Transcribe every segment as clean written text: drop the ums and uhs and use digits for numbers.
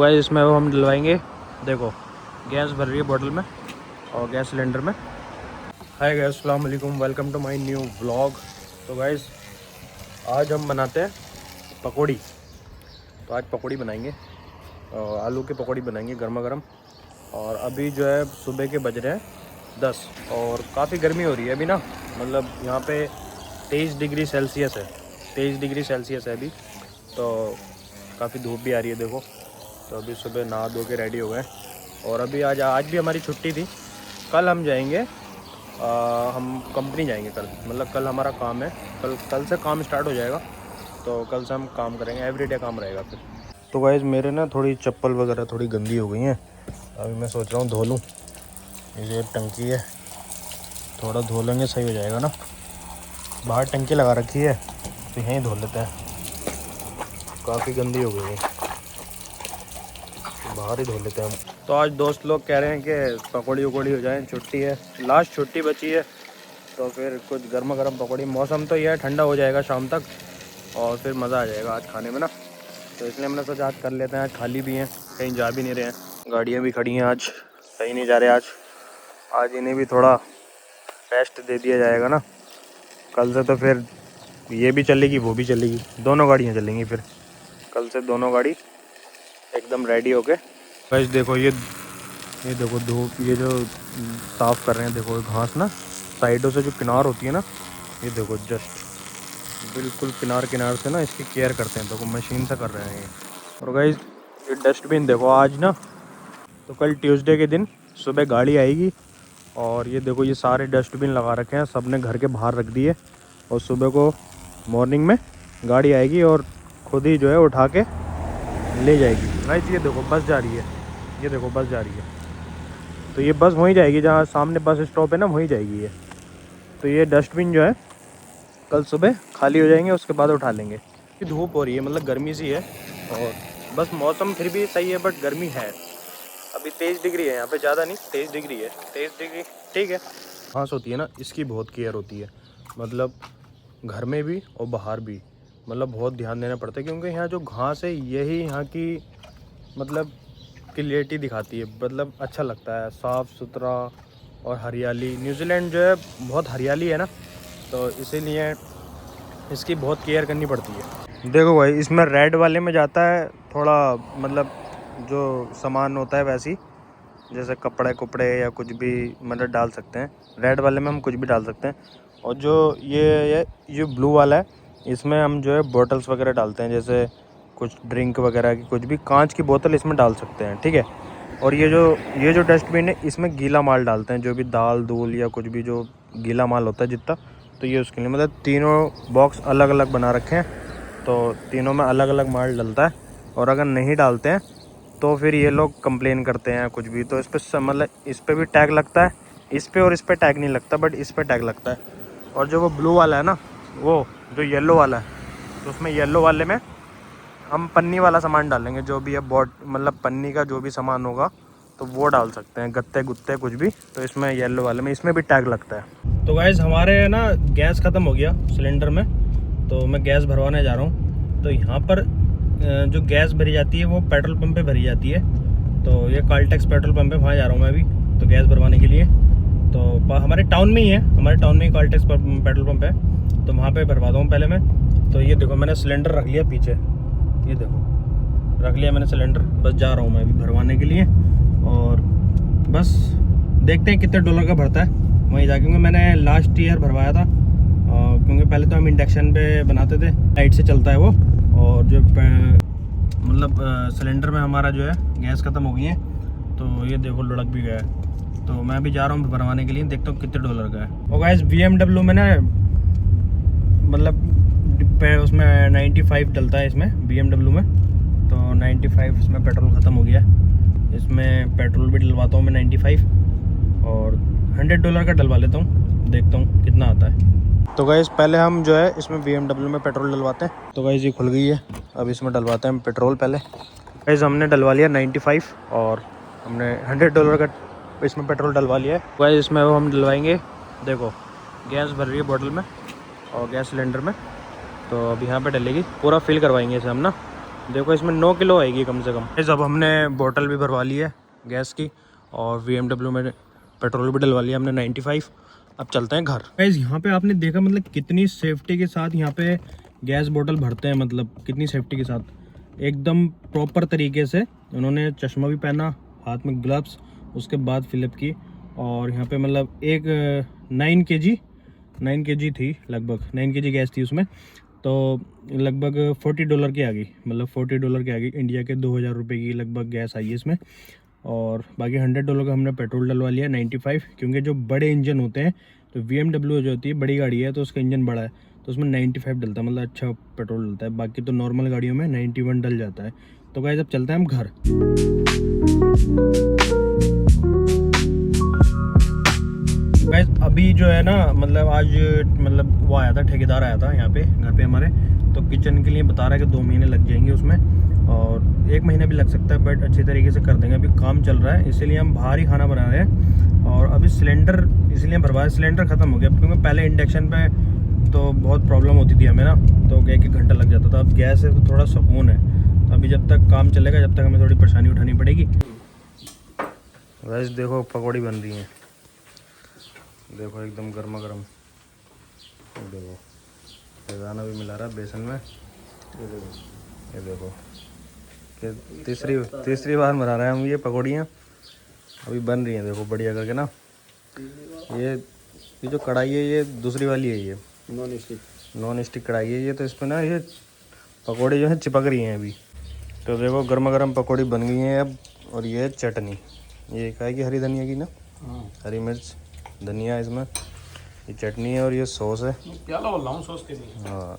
Guys इसमें अब हम डलवाएंगे, देखो गैस भर रही है बोतल में और गैस सिलेंडर में। हाय गाइस, अस्सलाम वालेकुम, welcome to my new vlog. तो गाइस आज हम बनाते हैं पकौड़ी। तो आज पकौड़ी बनाएंगे, आलू की पकौड़ी बनाएंगे गर्मा गर्म। और अभी जो है सुबह के बज रहे हैं 10 और काफ़ी गर्मी हो रही है अभी ना, मतलब यहाँ पे 23 डिग्री सेल्सियस है, 23 डिग्री सेल्सियस है अभी। तो काफ़ी धूप भी आ रही है देखो। तो अभी सुबह नहा धो के रेडी हो गए और अभी आज भी हमारी छुट्टी थी। कल हम जाएंगे, हम कंपनी जाएंगे कल, मतलब कल हमारा काम है, कल से काम स्टार्ट हो जाएगा। तो कल से हम काम करेंगे, एवरीडे काम रहेगा फिर। तो गाइस मेरे ना थोड़ी चप्पल वगैरह थोड़ी गंदी हो गई हैं, अभी मैं सोच रहा हूँ धो लूँ। ये टंकी है, थोड़ा धो लेंगे सही हो जाएगा ना। बाहर टंकी लगा रखी है तो यहीं धो लेते हैं, काफ़ी गंदी हो गई है, बाहर ही धो लेते हैं हम। तो आज दोस्त लोग कह रहे हैं कि पकौड़ी वकौड़ी हो जाए, छुट्टी है, लास्ट छुट्टी बची है तो फिर कुछ गर्मा गर्म पकौड़ी। मौसम तो यह है ठंडा हो जाएगा शाम तक और फिर मज़ा आ जाएगा आज खाने में ना। तो इसलिए हमने सोचा आज कर लेते हैं, आज खाली भी हैं, कहीं जा भी नहीं रहे हैं, गाड़ियाँ भी खड़ी हैं, आज कहीं नहीं जा रहे। आज इन्हें भी थोड़ा रेस्ट दे दिया जाएगा ना। कल से तो फिर ये भी चलेगी वो भी चलेगी, दोनों गाड़ियाँ चलेंगी फिर कल से, दोनों गाड़ी एकदम रेडी होके। गाइस देखो ये देखो धूप, ये जो साफ़ कर रहे हैं देखो घास ना, साइडों से जो किनार होती है ना, ये देखो जस्ट बिल्कुल किनार किनार से ना इसकी केयर करते हैं, देखो मशीन से कर रहे हैं ये। और गाइस ये डस्टबिन देखो, आज ना तो कल ट्यूसडे के दिन सुबह गाड़ी आएगी और ये देखो ये सारे डस्टबिन लगा रखे हैं, सब ने घर के बाहर रख दिए और सुबह को मॉर्निंग में गाड़ी आएगी और खुद ही जो है उठा के ले जाएगी। गाइस ये देखो बस जा रही है, ये देखो बस जा रही है। तो ये बस वहीं जाएगी जहाँ सामने बस स्टॉप है ना, वहीं जाएगी ये। तो ये डस्टबिन जो है कल सुबह खाली हो जाएंगे, उसके बाद उठा लेंगे। धूप हो रही है, मतलब गर्मी सी है और बस मौसम फिर भी सही है, बट गर्मी है। अभी 23 डिग्री है यहाँ पे, ज़्यादा नहीं, 23 डिग्री है, 23 डिग्री ठीक है। घास होती है ना, इसकी बहुत केयर होती है, मतलब घर में भी और बाहर भी, मतलब बहुत ध्यान देना पड़ता है, क्योंकि यहाँ जो घास है यही यहाँ की मतलब क्लियरिटी दिखाती है, मतलब अच्छा लगता है, साफ़ सुथरा और हरियाली। न्यूजीलैंड जो है बहुत हरियाली है ना, तो इसीलिए इसकी बहुत केयर करनी पड़ती है। देखो भाई इसमें रेड वाले में जाता है थोड़ा, मतलब जो सामान होता है वैसी, जैसे कपड़े कुपड़े या कुछ भी मतलब डाल सकते हैं, रेड वाले में हम कुछ भी डाल सकते हैं। और जो ये ब्लू वाला है, इसमें हम जो है बॉटल्स वगैरह डालते हैं, जैसे कुछ ड्रिंक वगैरह की, कुछ भी कांच की बोतल इसमें डाल सकते हैं, ठीक है। और ये जो डस्टबिन है, इसमें गीला माल डालते हैं, जो भी दाल दूल या कुछ भी जो गीला माल होता है जितना, तो ये उसके लिए मतलब तीनों बॉक्स अलग अलग बना रखे हैं, तो तीनों में अलग अलग माल डलता है। और अगर नहीं डालते हैं तो फिर ये लोग कंप्लेन करते हैं कुछ भी, तो इस पर मतलब इस पर भी टैग लगता है, इस पर और इस पर टैग नहीं लगता, बट इस पर टैग लगता है। और जो वो ब्लू वाला है ना, वो जो येलो वाला है, तो उसमें येलो वाले में हम पन्नी वाला सामान डालेंगे, जो भी है मतलब पन्नी का जो भी सामान होगा तो वो डाल सकते हैं, गत्ते गुत्ते कुछ भी। तो इसमें येलो वाले में इसमें भी टैग लगता है। तो गाइस हमारे ना गैस ख़त्म हो गया सिलेंडर में, तो मैं गैस भरवाने जा रहा हूँ। तो यहाँ पर जो गैस भरी जाती है वो पेट्रोल पंप पे भरी जाती है, तो ये काल्टेक्स पेट्रोल पंप है, वहाँ जा रहा हूँ मैं अभी तो गैस भरवाने के लिए। तो हमारे टाउन में ही है, हमारे टाउन में ही काल्टेक्स पेट्रोल पंप है, तो वहाँ पे भरवाता हूँ पहले मैं। तो ये देखो मैंने सिलेंडर रख लिया पीछे, ये देखो रख लिया मैंने सिलेंडर, बस जा रहा हूँ मैं अभी भरवाने के लिए। और बस देखते हैं कितने डॉलर का भरता है वहीं जाके, क्योंकि मैंने लास्ट ईयर भरवाया था, क्योंकि पहले तो हम इंडक्शन पे बनाते थे, लाइट से चलता है वो। और जो मतलब सिलेंडर में हमारा जो है गैस ख़त्म हो गई है, तो ये देखो लुढ़क भी गया है। तो मैं अभी जा रहा हूँ भरवाने के लिए, देखता हूँ कितने डॉलर का है। और गाइस BMW में ना मतलब उसमें 95 डलता है इसमें BMW में, तो 95 इसमें पेट्रोल ख़त्म हो गया, इसमें पेट्रोल भी डलवाता हूँ मैं 95 और $100 का डलवा लेता हूँ, देखता हूँ कितना आता है। तो गाइस पहले हम जो है इसमें BMW में पेट्रोल डलवाते हैं। तो गाइस ये खुल गई है, अब इसमें डलवाते हैं पेट्रोल पहले। गाइस हमने डलवा लिया 95 और हमने $100 का इसमें पेट्रोल डलवा लिया है। गाइस इसमें अब हम डलवाएंगे, देखो गैस भर रही है बोतल में और गैस सिलेंडर में, तो अब यहाँ पे डलेगी, पूरा फिल करवाएंगे इसे हम ना, देखो इसमें 9 किलो आएगी कम से कम। अब हमने बोतल भी भरवा ली है गैस की और BMW में पेट्रोल भी डलवा लिया हमने 95। अब चलते हैं घर। गाइस यहाँ पे आपने देखा मतलब कितनी सेफ्टी के साथ यहाँ पे गैस बोतल भरते हैं, मतलब कितनी सेफ्टी के साथ एकदम प्रॉपर तरीके से। उन्होंने चश्मा भी पहना, हाथ में ग्लव्स, उसके बाद फिलअप की। और यहाँ पे मतलब एक 9 kg थी, लगभग 9 kg गैस थी उसमें। तो लगभग $40 की आ गई, मतलब $40 की आ गई, इंडिया के 2000 रुपये की लगभग गैस आई है इसमें। और बाकी $100 का हमने पेट्रोल डलवा लिया 95, क्योंकि जो बड़े इंजन होते हैं तो BMW जो होती है बड़ी गाड़ी है तो उसका इंजन बड़ा है तो उसमें 95 डलता है, मतलब अच्छा पेट्रोल डलता है। बाकी तो नॉर्मल गाड़ियों में 91 डल जाता है। तो गाइस अब चलते हैं हम घर। गाइस अभी जो है ना, मतलब आज मतलब वो आया था, ठेकेदार आया था यहाँ पे घर पे हमारे। तो किचन के लिए बता रहा है कि 2 महीने लग जाएंगे उसमें, और 1 महीना भी लग सकता है, बट अच्छी तरीके से कर देंगे। अभी काम चल रहा है इसीलिए हम बाहर ही खाना बना रहे हैं। और अभी सिलेंडर इसलिए भरवाया, सिलेंडर ख़त्म हो गया क्योंकि पहले इंडक्शन पे तो बहुत प्रॉब्लम होती थी हमें ना, तो 1-1 घंटा लग जाता था। अब गैस है तो थोड़ा सुकून है। तो अभी जब तक काम चलेगा जब तक हमें थोड़ी परेशानी उठानी पड़ेगी। वैसे देखो पकौड़ी बन रही हैं, देखो एकदम गर्मा गर्म। देखो दाना भी मिला रहा है बेसन में। ये देखो कि तीसरी बार बना रहे हैं हम ये पकौड़ियाँ। अभी बन रही हैं देखो बढ़िया करके ना। ये जो कढ़ाई है ये दूसरी वाली है, ये नॉन स्टिक कढ़ाई है ये। तो इसमें ना ये पकौड़े जो है चिपक रही हैं अभी। तो देखो गर्मा गर्म पकौड़ी बन गई हैं अब। और ये चटनी, ये क्या है कि हरी धनिया की ना, हरी मिर्च धनिया इसमें, ये चटनी है और ये सॉस है। क्या बोल रहा हूँ सॉस के लिए? हाँ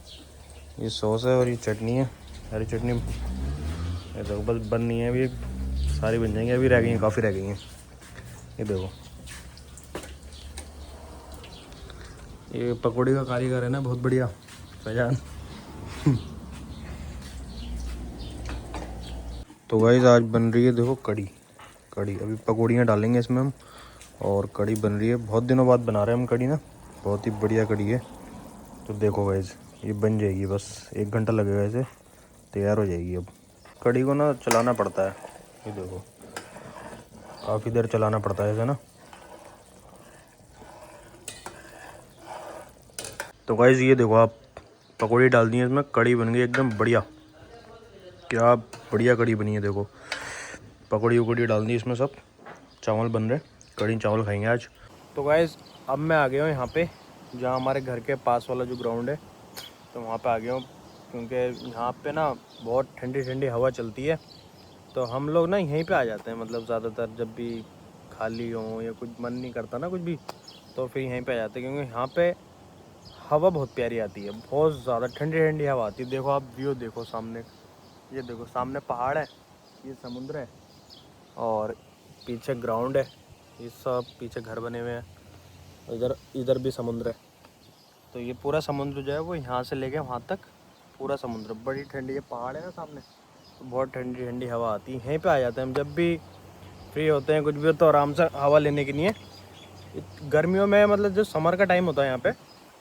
ये सॉस है और ये चटनी है, हरी चटनी। ये देखो बस बन नहीं है अभी, सारी बन जाएंगी, अभी रह गई हैं, काफ़ी रह गई हैं। ये देखो ये पकौड़ी का कारीगर है ना, बहुत बढ़िया फैजान। तो गाइस आज बन रही है देखो कड़ी। अभी पकौड़ियाँ डालेंगे इसमें हम, और कड़ी बन रही है। बहुत दिनों बाद बना रहे हैं हम कड़ी ना, बहुत ही बढ़िया कड़ी है। तो देखो गाइस ये बन जाएगी, बस 1 घंटा लगेगा, इसे तैयार हो जाएगी। अब कड़ी को ना चलाना पड़ता है, ये देखो काफ़ी देर चलाना पड़ता है इसे ना। तो गाइस ये देखो आप पकौड़ी डाल दी है इसमें, कड़ी बन गई एकदम बढ़िया। क्या बढ़िया कड़ी बनी है देखो, पकौड़ी वकौड़ी डाल दी इसमें सब। चावल बन रहे, कड़ी चावल खाएंगे आज। तो गाइस अब मैं आ गया हूँ यहाँ पे, जहाँ हमारे घर के पास वाला जो ग्राउंड है, तो वहाँ पे आ गया हूँ। क्योंकि यहाँ पे ना बहुत ठंडी ठंडी हवा चलती है, तो हम लोग ना यहीं पे आ जाते हैं। मतलब ज़्यादातर जब भी खाली हो या कुछ मन नहीं करता ना कुछ भी, तो फिर यहीं पे आ जाते हैं। क्योंकि यहाँ पे हवा बहुत प्यारी आती है, बहुत ज़्यादा ठंडी ठंडी हवा आती है। देखो आप व्यू देखो सामने, ये देखो सामने पहाड़ है, ये समुद्र है, और पीछे ग्राउंड है। ये सब पीछे घर बने हुए हैं, इधर भी समुद्र है। तो ये पूरा समुद्र जो है वो यहाँ से लेके वहाँ तक पूरा समुद्र, बड़ी ठंडी, ये पहाड़ है ना सामने, तो बहुत ठंडी ठंडी हवा आती है। यहीं पे आ जाते हैं हम जब भी फ्री होते हैं, कुछ भी हो तो आराम से हवा लेने के लिए। गर्मियों में मतलब जो समर का टाइम होता है यहाँ पे,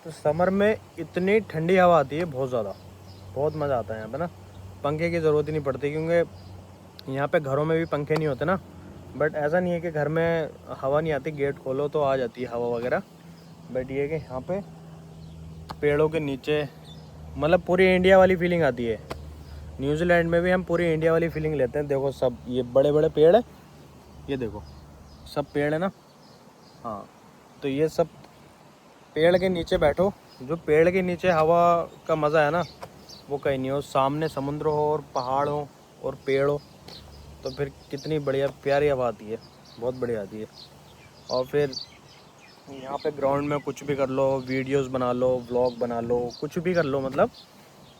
तो समर में इतनी ठंडी हवा आती है बहुत ज़्यादा, बहुत मज़ा आता है यहाँ पे ना। पंखे की ज़रूरत ही नहीं पड़ती, क्योंकि यहाँ पे घरों में भी पंखे नहीं होते ना। बट ऐसा नहीं है कि घर में हवा नहीं आती, गेट खोलो तो आ जाती है हवा वगैरह। बट ये कि यहाँ पे पेड़ों के नीचे मतलब पूरी इंडिया वाली फीलिंग आती है। न्यूजीलैंड में भी हम पूरी इंडिया वाली फीलिंग लेते हैं। देखो सब ये बड़े बड़े पेड़ है, ये देखो सब पेड़ है ना। हाँ तो ये सब पेड़ के नीचे बैठो, जो पेड़ के नीचे हवा का मज़ा है ना वो कहीं नहीं हो। सामने समुद्र हो और पहाड़ हो और पेड़ हो, तो फिर कितनी बढ़िया प्यारी हवा आती है, बहुत बढ़िया आती है। और फिर यहाँ पे ग्राउंड में कुछ भी कर लो, वीडियोस बना लो, व्लॉग बना लो, कुछ भी कर लो मतलब।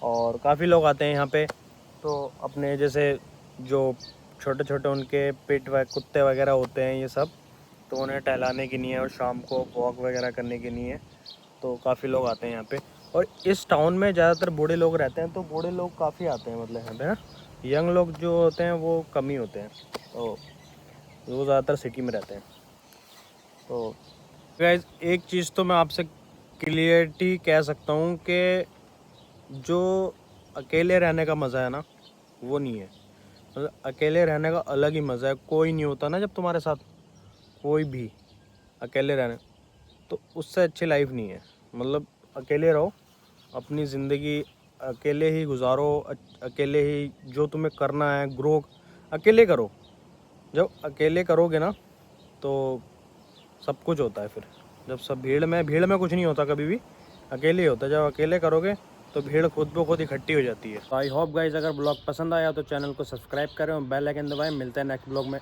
और काफ़ी लोग आते हैं यहाँ पे, तो अपने जैसे जो छोटे छोटे उनके पेट व कुत्ते वगैरह होते हैं ये सब, तो उन्हें टहलाने के लिए और शाम को वॉक वगैरह करने के लिए तो काफ़ी लोग आते हैं यहाँ पे। और इस टाउन में ज़्यादातर बूढ़े लोग रहते हैं, तो बूढ़े लोग काफ़ी आते हैं मतलब यहाँ पे ना। यंग लोग जो होते हैं वो कम ही होते हैं, तो वो ज़्यादातर सिटी में रहते हैं। तो गाइस एक चीज़ तो मैं आपसे क्लियरिटी कह सकता हूँ कि जो अकेले रहने का मज़ा है ना वो नहीं है। मतलब अकेले रहने का अलग ही मज़ा है। कोई नहीं होता ना जब तुम्हारे साथ, कोई भी, अकेले रहने, तो उससे अच्छी लाइफ नहीं है। मतलब अकेले रहो, अपनी ज़िंदगी अकेले ही गुजारो, अकेले ही जो तुम्हें करना है ग्रो अकेले करो। जब अकेले करोगे ना तो सब कुछ होता है। फिर जब सब भीड़ में कुछ नहीं होता कभी भी, अकेले ही होता है। जब अकेले करोगे तो भीड़ खुद ब खुद इकट्ठी हो जाती है। तो आई होप गाइज अगर ब्लॉग पसंद आया तो चैनल को सब्सक्राइब करें और बेल आइकन दबाएं। मिलते हैं नेक्स्ट ब्लॉग में।